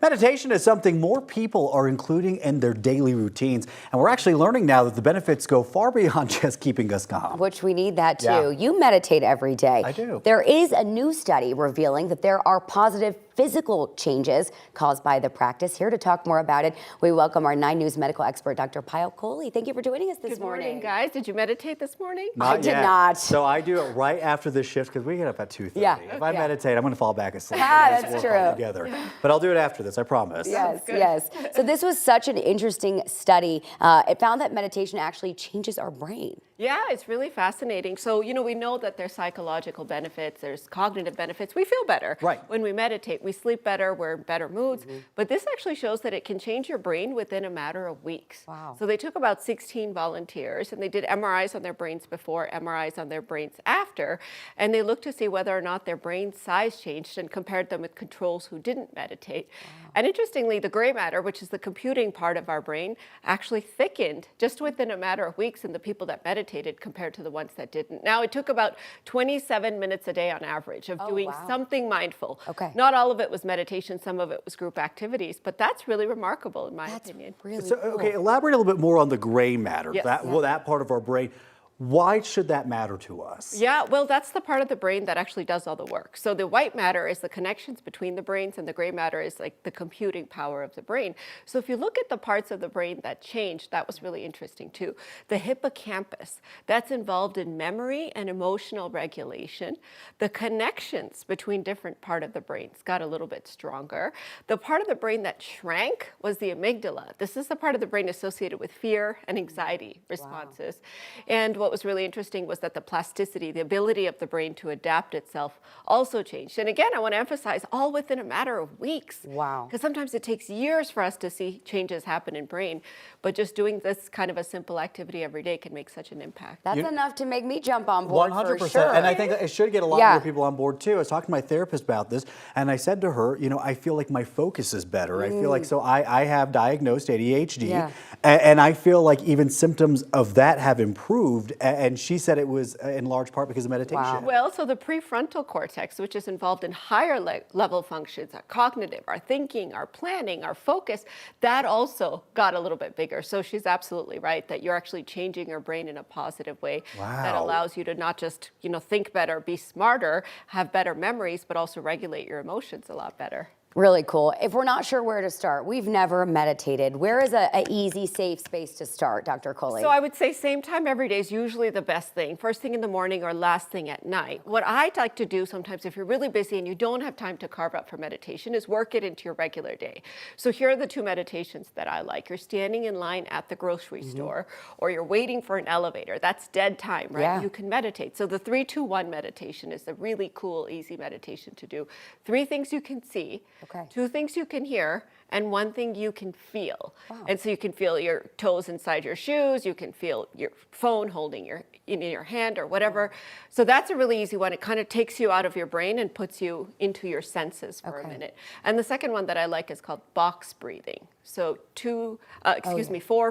Meditation is something more people are including in their daily routines, and we're actually learning now that the benefits go far beyond just keeping us calm. Which we need that too. Yeah. You meditate every day. I do. There is a new study revealing that there are positive physical changes caused by the practice. Here to talk more about it, we welcome our 9 News medical expert, Dr. Payal Kohli. Thank you for joining us this morning. Good morning, guys. Did you meditate this morning? I did yet. not. So I do it right after this shift because we get up at 2:30. Yeah. If I meditate, I'm going to fall back asleep. That's We'll true. fall together. But I'll do it after this, I promise. Yes, yes. So this was such an interesting study. It found that meditation actually changes our brain. Yeah, it's really fascinating. So, we know that there's psychological benefits, there's cognitive benefits. We feel better when we meditate. We sleep better, we're in better moods. But this actually shows that it can change your brain within a matter of weeks. Wow. So they took about 16 volunteers and they did MRIs on their brains before, MRIs on their brains after, and they looked to see whether or not their brain size changed and compared them with controls who didn't meditate. Wow. And interestingly, the gray matter, which is the computing part of our brain, actually thickened just within a matter of weeks in the people that meditated compared to the ones that didn't. Now, it took about 27 minutes a day on average of doing something mindful. Okay. Not all of it was meditation, some of it was group activities, but that's really remarkable in my opinion. Really So, cool. okay, elaborate a little bit more on the gray matter, Yes. that part of our brain. Why should that matter to us? Yeah, well, that's the part of the brain that actually does all the work. So the white matter is the connections between the brains, and the gray matter is like the computing power of the brain. So if you look at the parts of the brain that changed, that was really interesting too. The hippocampus, that's involved in memory and emotional regulation. The connections between different part of the brains got a little bit stronger. The part of the brain that shrank was the amygdala. This is the part of the brain associated with fear and anxiety responses. And what was really interesting was that the plasticity, the ability of the brain to adapt itself, also changed. And again, I want to emphasize, all within a matter of weeks. Wow. Because sometimes it takes years for us to see changes happen in brain, but just doing this kind of a simple activity every day can make such an impact. That's enough to make me jump on board 100%. for sure. And I think that it should get a lot more people on board too. I was talking to my therapist about this, and I said to her, I feel like my focus is better. I feel like, so I have diagnosed ADHD, and I feel like even symptoms of that have improved. And she said it was in large part because of meditation. Wow. Well, so the prefrontal cortex, which is involved in higher level functions, our cognitive, our thinking, our planning, our focus, that also got a little bit bigger. So she's absolutely right that you're actually changing your brain in a positive way that allows you to not just, think better, be smarter, have better memories, but also regulate your emotions a lot better. Really cool. If we're not sure where to start, we've never meditated. Where is a easy, safe space to start, Dr. Kohli? So I would say same time every day is usually the best thing. First thing in the morning or last thing at night. What I like to do sometimes if you're really busy and you don't have time to carve out for meditation is work it into your regular day. So here are the 2 meditations that I like. You're standing in line at the grocery store, or you're waiting for an elevator. That's dead time, right? Yeah. You can meditate. So the 3-2-1 meditation is a really cool, easy meditation to do. 3 things you can see. 2 things you can hear, and 1 thing you can feel. And so you can feel your toes inside your shoes, you can feel your phone holding in your hand or whatever. So that's a really easy one. It kind of takes you out of your brain and puts you into your senses for a minute. And the second one that I like is called box breathing. So 4,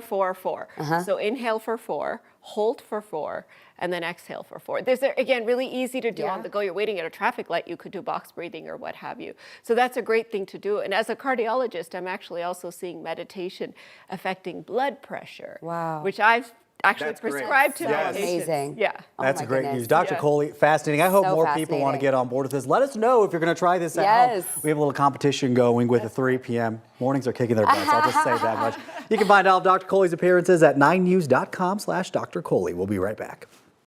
4, 4. So inhale for 4, hold for 4, and then exhale for 4. This is, again, really easy to do on the go. You're waiting at a traffic light, you could do box breathing or what have you. So that's a great thing to do. And as a cardiologist, I'm actually also seeing meditation affecting blood pressure, which I've actually prescribed to That's patients. amazing. Yeah. That's great goodness. news. Dr. Kohli, fascinating. I hope more people want to get on board with this. Let us know if you're going to try this at home. We have a little competition going with the 3 p.m. Mornings are kicking their butts. I'll just say that much. You can find all of Dr. Kohli's appearances at 9news.com/Dr. Kohli. We'll be right back.